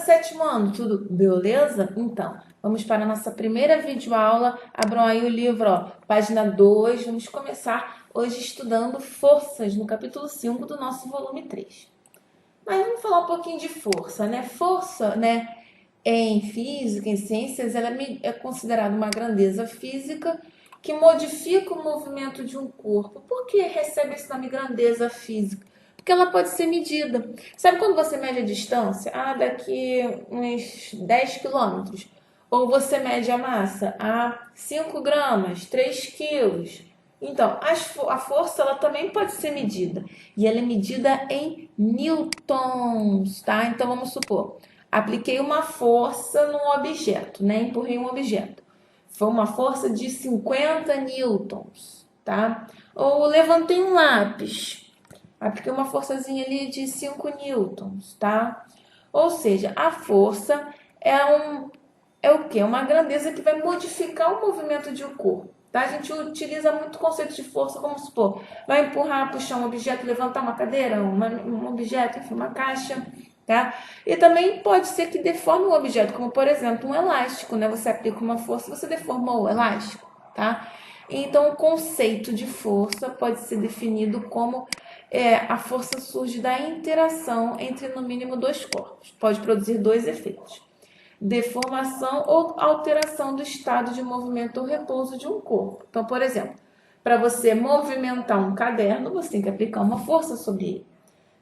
sétimo ano, tudo beleza? Então, vamos para a nossa primeira videoaula. Abram aí o livro, ó, página 2. Vamos começar hoje estudando forças, no capítulo 5 do nosso volume 3. Mas vamos falar um pouquinho de força, né? Força, né, em física, em ciências, ela é considerada uma grandeza física que modifica o movimento de um corpo. Por que recebe esse nome grandeza física? Porque ela pode ser medida. Sabe quando você mede a distância? Ah, daqui uns 10 quilômetros. Ou você mede a massa? 5 gramas, 3 quilos. Então, a força ela também pode ser medida. E ela é medida em newtons, tá? Então, vamos supor, apliquei uma força num objeto, né? Empurrei um objeto. Foi uma força de 50 newtons, tá? Ou levantei um lápis. Apliquei uma forçazinha ali de 5 newtons, tá? Ou seja, a força é o quê? Uma grandeza que vai modificar o movimento de um corpo, tá? A gente utiliza muito o conceito de força, como supor, vai empurrar, puxar um objeto, levantar uma cadeira, um objeto, enfim, uma caixa, tá? E também pode ser que deforme um objeto, como por exemplo um elástico, né? Você aplica uma força, você deformou o elástico, tá? Então o conceito de força pode ser definido como a força surge da interação entre no mínimo dois corpos, pode produzir dois efeitos: deformação ou alteração do estado de movimento ou repouso de um corpo. Então, por exemplo, para você movimentar um caderno, você tem que aplicar uma força sobre ele.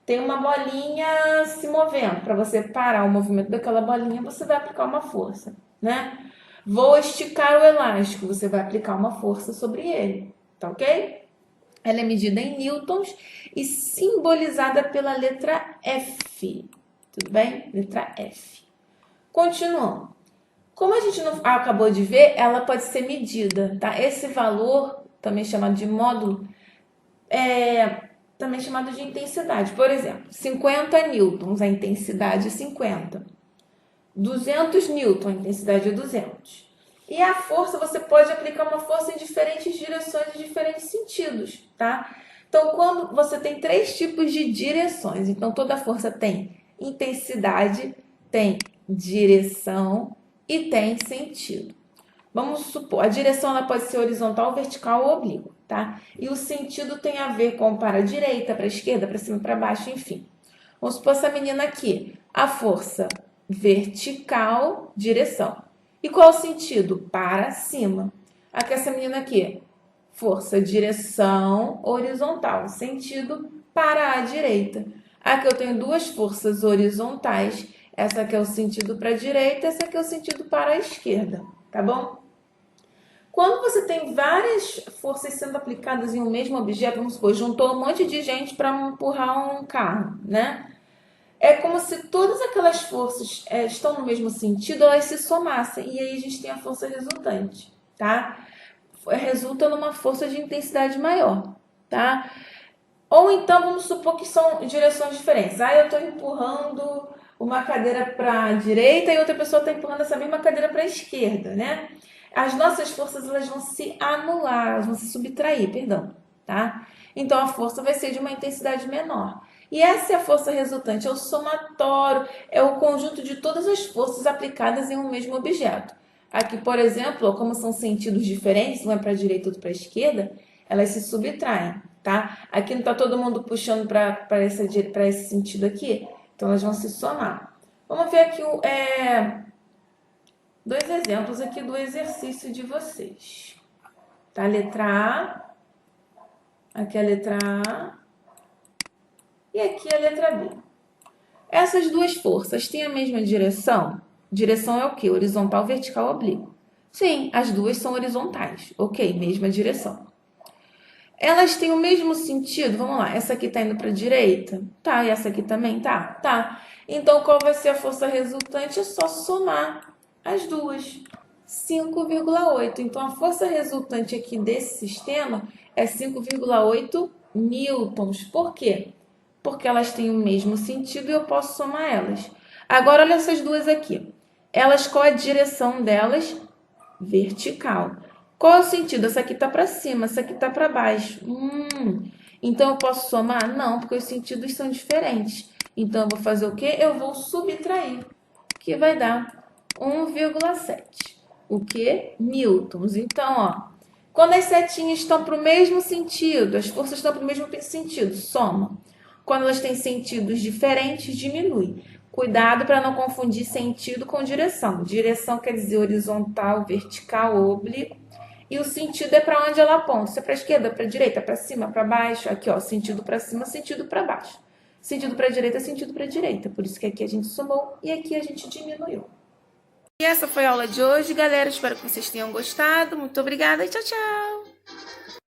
Tem uma bolinha se movendo, para você parar o movimento daquela bolinha, você vai aplicar uma força, né? Vou esticar o elástico, você vai aplicar uma força sobre ele, tá ok? Ela é medida em newtons e simbolizada pela letra F, tudo bem? Letra F. Continuando. Como a gente não acabou de ver, ela pode ser medida, tá? Esse valor, também chamado de módulo, também chamado de intensidade. Por exemplo, 50 newtons, a intensidade é 50. 200 newtons, a intensidade é 200. E a força, você pode aplicar uma força em diferentes direções e diferentes sentidos, tá? Então, quando você tem três tipos de direções, então toda força tem intensidade, tem direção e tem sentido. Vamos supor, a direção ela pode ser horizontal, vertical ou oblíqua, tá? E o sentido tem a ver com para a direita, para a esquerda, para cima, para baixo, enfim. Vamos supor essa menina aqui, a força vertical, direção. E qual o sentido? Para cima. Aqui essa menina aqui, força, direção horizontal, sentido para a direita. Aqui eu tenho duas forças horizontais, essa aqui é o sentido para a direita, essa aqui é o sentido para a esquerda, tá bom? Quando você tem várias forças sendo aplicadas em um mesmo objeto, vamos supor, juntou um monte de gente para empurrar um carro, né? É como se todas aquelas forças estão no mesmo sentido, elas se somassem, e aí a gente tem a força resultante, tá? Resulta numa força de intensidade maior, tá? Ou então, vamos supor que são direções diferentes. Eu estou empurrando uma cadeira para a direita e outra pessoa está empurrando essa mesma cadeira para a esquerda, né? As nossas forças elas vão se anular, elas vão se subtrair, perdão, tá? Então, a força vai ser de uma intensidade menor. E essa é a força resultante, é o somatório, é o conjunto de todas as forças aplicadas em um mesmo objeto. Aqui, por exemplo, como são sentidos diferentes, um é para a direita e outro para a esquerda, elas se subtraem, tá? Aqui não está todo mundo puxando para esse sentido aqui, então elas vão se somar. Vamos ver aqui dois exemplos aqui do exercício de vocês. Tá? Letra A, aqui a letra A e aqui a letra B. Essas duas forças têm a mesma direção? Direção é o quê? Horizontal, vertical, oblíquo. Sim, as duas são horizontais. Ok, mesma direção. Elas têm o mesmo sentido? Vamos lá, essa aqui está indo para a direita? Tá, e essa aqui também tá? Tá. Então, qual vai ser a força resultante? É só somar as duas. 5,8. Então, a força resultante aqui desse sistema é 5,8 newtons. Por quê? Porque elas têm o mesmo sentido e eu posso somar elas. Agora, olha essas duas aqui. Elas, qual a direção delas? Vertical. Qual é o sentido? Essa aqui está para cima, essa aqui está para baixo. Então, eu posso somar? Não, porque os sentidos são diferentes. Então, eu vou fazer o quê? Eu vou subtrair. que vai dar 1,7. O que? Newtons. Então, ó, quando as setinhas estão para o mesmo sentido, as forças estão para o mesmo sentido, soma. Quando elas têm sentidos diferentes, diminui. Cuidado para não confundir sentido com direção. Direção quer dizer horizontal, vertical, oblíquo. E o sentido é para onde ela aponta. Se é para a esquerda, para a direita, para cima, para baixo. Aqui, ó, sentido para cima, sentido para baixo. Sentido para a direita, sentido para a direita. Por isso que aqui a gente somou e aqui a gente diminuiu. E essa foi a aula de hoje, galera. Espero que vocês tenham gostado. Muito obrigada e tchau, tchau!